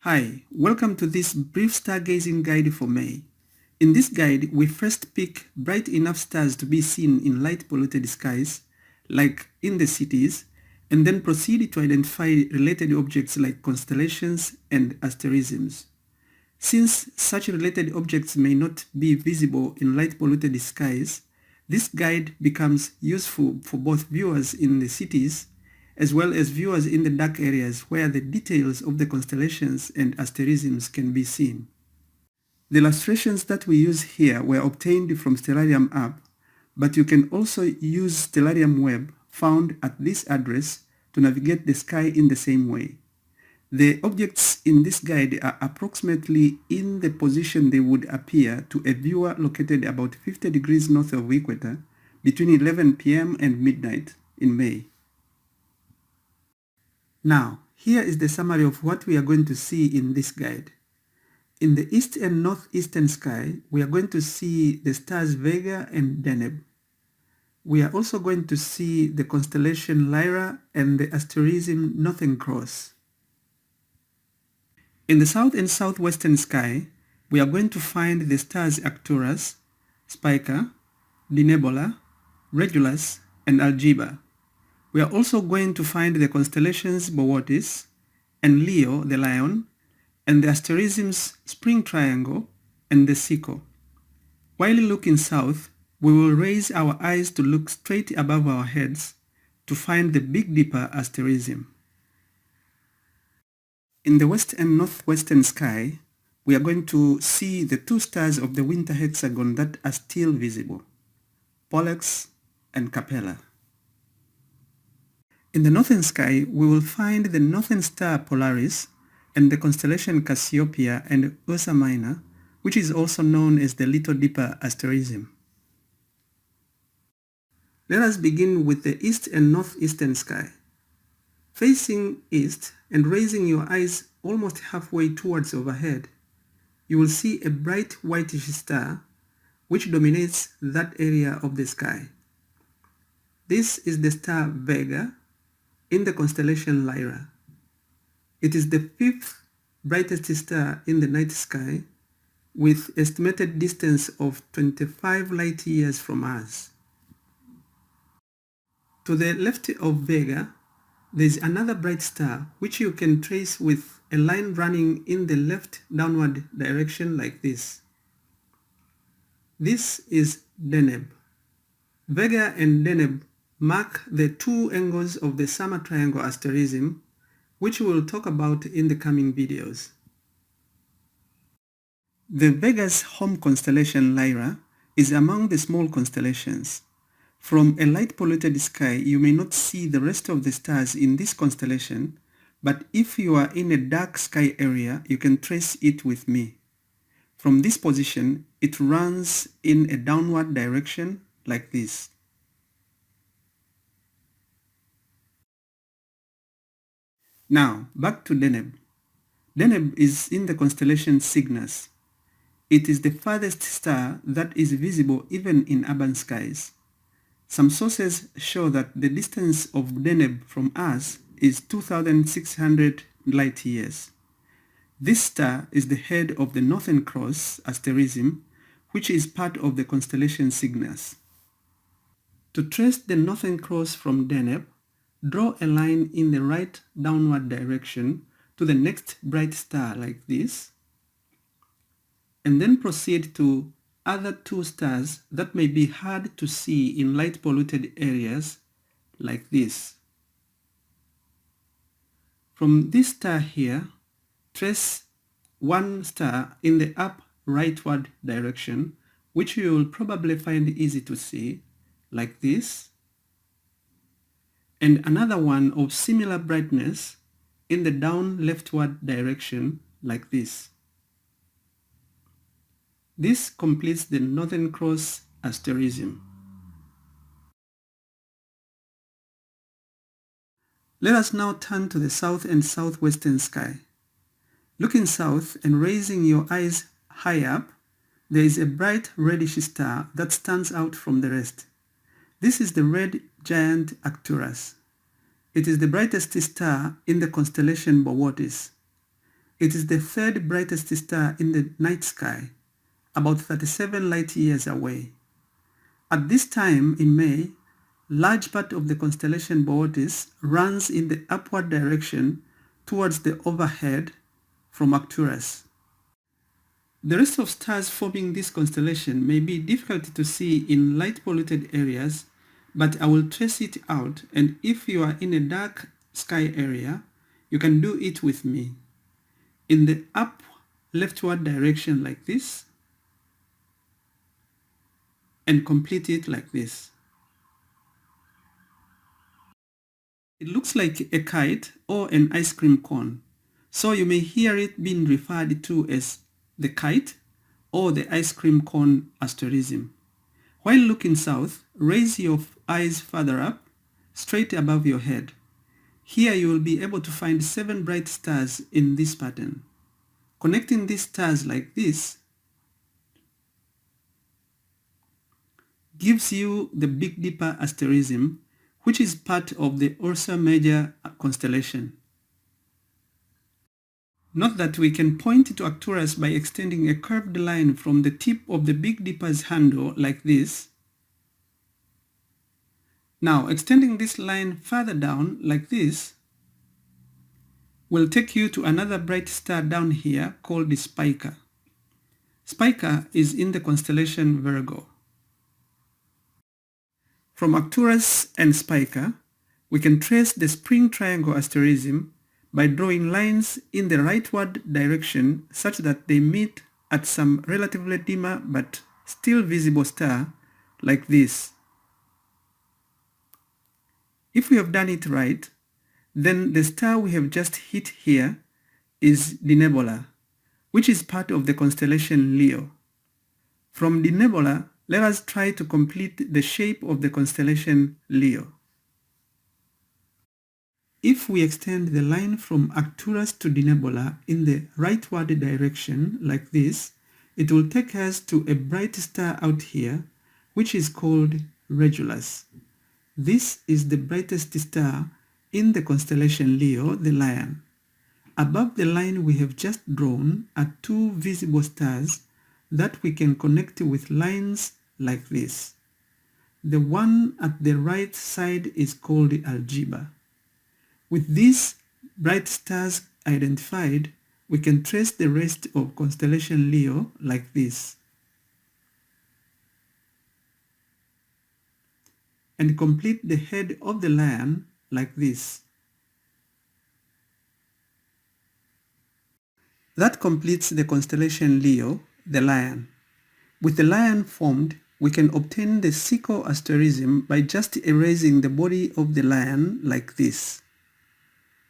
Hi, welcome to this brief stargazing guide for May. In this guide, we first pick bright enough stars to be seen in light-polluted skies, like in the cities, and then proceed to identify related objects like constellations and asterisms. Since such related objects may not be visible in light-polluted skies, this guide becomes useful for both viewers in the cities as well as viewers in the dark areas where the details of the constellations and asterisms can be seen. The illustrations that we use here were obtained from Stellarium app, but you can also use Stellarium web found at this address to navigate the sky in the same way. The objects in this guide are approximately in the position they would appear to a viewer located about 50 degrees north of equator between 11 p.m. and midnight in May. Now, here is the summary of what we are going to see in this guide. In the east and northeastern sky, we are going to see the stars Vega and Deneb. We are also going to see the constellation Lyra and the asterism Northern Cross. In the south and southwestern sky, we are going to find the stars Arcturus, Spica, Denebola, Regulus, and Algebra. We are also going to find the constellations Bootes and Leo the Lion, and the asterisms Spring Triangle and the Sickle. While looking south, we will raise our eyes to look straight above our heads to find the Big Dipper asterism. In the west and northwestern sky, we are going to see the two stars of the winter hexagon that are still visible, Pollux and Capella. In the northern sky, we will find the northern star Polaris and the constellation Cassiopeia and Ursa Minor, which is also known as the Little Dipper asterism. Let us begin with the east and northeastern sky. Facing east and raising your eyes almost halfway towards overhead, you will see a bright whitish star which dominates that area of the sky. This is the star Vega in the constellation Lyra. It is the fifth brightest star in the night sky with estimated distance of 25 light years from us. To the left of Vega, there is another bright star which you can trace with a line running in the left downward direction like this. This is Deneb. Vega and Deneb mark the two angles of the summer triangle asterism, which we will talk about in the coming videos. The Vega's home constellation Lyra is among the small constellations. From a light-polluted sky, you may not see the rest of the stars in this constellation, but if you are in a dark sky area, you can trace it with me. From this position, it runs in a downward direction like this. Now, back to Deneb. Deneb is in the constellation Cygnus. It is the farthest star that is visible even in urban skies. Some sources show that the distance of Deneb from us is 2,600 light years. This star is the head of the Northern Cross asterism, which is part of the constellation Cygnus. To trace the Northern Cross from Deneb, draw a line in the right downward direction to the next bright star like this, and then proceed to other two stars that may be hard to see in light-polluted areas like this. From this star here, trace one star in the up rightward direction, which you will probably find easy to see, like this, and another one of similar brightness in the down leftward direction like this. This completes the Northern Cross asterism. Let us now turn to the south and southwestern sky. Looking south and raising your eyes high up, there is a bright reddish star that stands out from the rest. This is the red giant Arcturus. It is the brightest star in the constellation Bootes. It is the third brightest star in the night sky, about 37 light years away. At this time in May, large part of the constellation Bootes runs in the upward direction towards the overhead from Arcturus. The rest of stars forming this constellation may be difficult to see in light-polluted areas, but I will trace it out, and if you are in a dark sky area, you can do it with me. In the up leftward direction like this, and complete it like this. It looks like a kite or an ice cream cone, so you may hear it being referred to as the kite or the ice cream cone asterism. While looking south, raise your eyes further up, straight above your head. Here you will be able to find 7 bright stars in this pattern. Connecting these stars like this gives you the Big Dipper asterism, which is part of the Ursa major constellation. Note that we can point to Arcturus by extending a curved line from the tip of the Big Dipper's handle like this. Now, extending this line further down like this will take you to another bright star down here called Spica. Spica is in the constellation Virgo. From Arcturus and Spica, we can trace the spring triangle asterism by drawing lines in the rightward direction such that they meet at some relatively dimmer but still visible star like this. If we have done it right, then the star we have just hit here is Denebola, which is part of the constellation Leo. From Denebola, let us try to complete the shape of the constellation Leo. If we extend the line from Arcturus to Denebola in the rightward direction like this, it will take us to a bright star out here, which is called Regulus. This is the brightest star in the constellation Leo, the Lion. Above the line we have just drawn are 2 visible stars that we can connect with lines like this. The one at the right side is called Algebra. With these bright stars identified, we can trace the rest of constellation Leo like this, and complete the head of the lion like this. That completes the constellation Leo, the lion. With the lion formed, we can obtain the Sickle asterism by just erasing the body of the lion like this.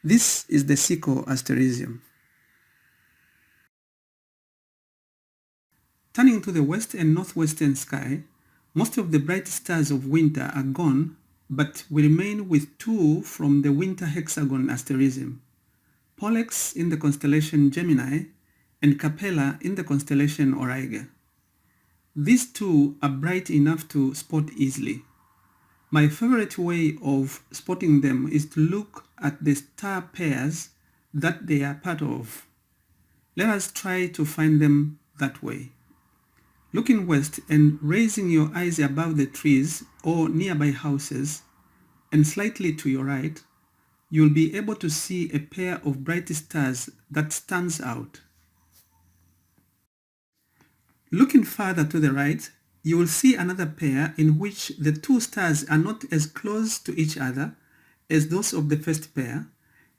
This is the Sickle asterism. Turning to the west and northwestern sky, most of the bright stars of winter are gone, but we remain with 2 from the winter hexagon asterism: Pollux in the constellation Gemini and Capella in the constellation Auriga. These 2 are bright enough to spot easily. My favorite way of spotting them is to look at the star pairs that they are part of. Let us try to find them that way. Looking west and raising your eyes above the trees or nearby houses and slightly to your right, you'll be able to see a pair of bright stars that stands out. Looking further to the right, you will see another pair in which the 2 stars are not as close to each other as those of the first pair,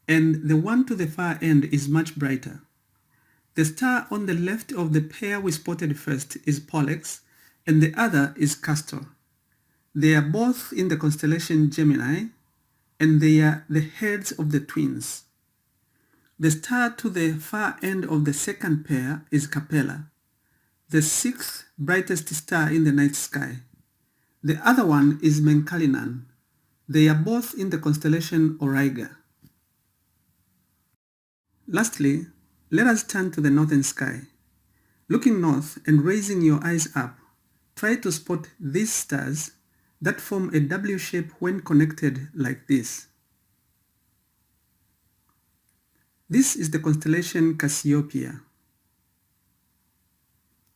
and the one to the far end is much brighter. The star on the left of the pair we spotted first is Pollux, and the other is Castor. They are both in the constellation Gemini, and they are the heads of the twins. The star to the far end of the second pair is Capella, the 6th brightest star in the night sky. The other one is Menkalinan. They are both in the constellation Auriga. Lastly, let us turn to the northern sky. Looking north and raising your eyes up, try to spot these stars that form a W shape when connected like this. This is the constellation Cassiopeia.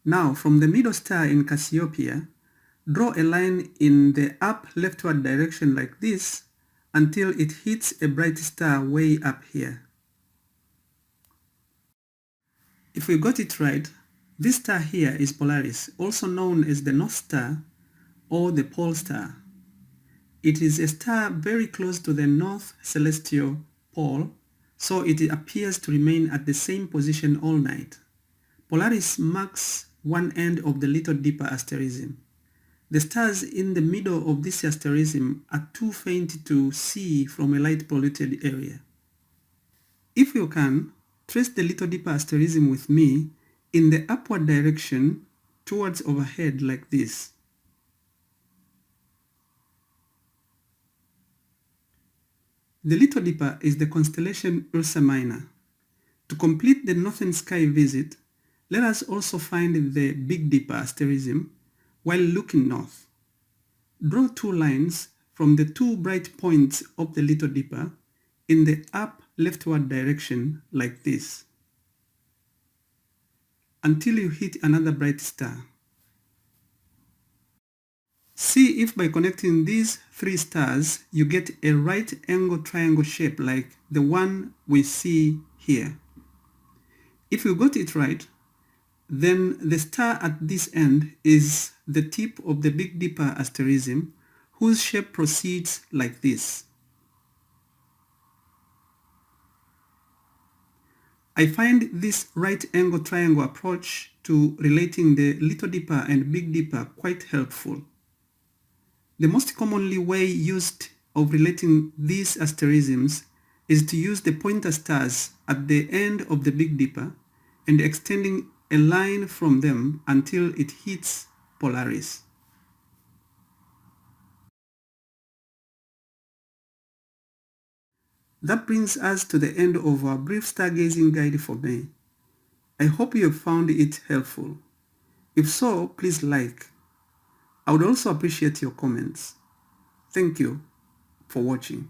Now, from the middle star in Cassiopeia, draw a line in the up leftward direction like this until it hits a bright star way up here. If we got it right, this star here is Polaris, also known as the North Star or the Pole Star. It is a star very close to the North Celestial Pole, so it appears to remain at the same position all night. Polaris marks one end of the Little Dipper asterism. The stars in the middle of this asterism are too faint to see from a light-polluted area. If you can, trace the Little Dipper asterism with me in the upward direction towards overhead like this. The Little Dipper is the constellation Ursa Minor. To complete the northern sky visit, let us also find the Big Dipper asterism while looking north. Draw two lines from the two bright points of the Little Dipper in the up leftward direction like this until you hit another bright star. See if by connecting these three stars you get a right angle triangle shape like the one we see here. If you got it right, then the star at this end is the tip of the Big Dipper asterism, whose shape proceeds like this. I find this right angle triangle approach to relating the Little Dipper and Big Dipper quite helpful. The most commonly way used of relating these asterisms is to use the pointer stars at the end of the Big Dipper and extending a line from them until it hits Polaris. That brings us to the end of our brief stargazing guide for May. I hope you have found it helpful. If so, please like. I would also appreciate your comments. Thank you for watching.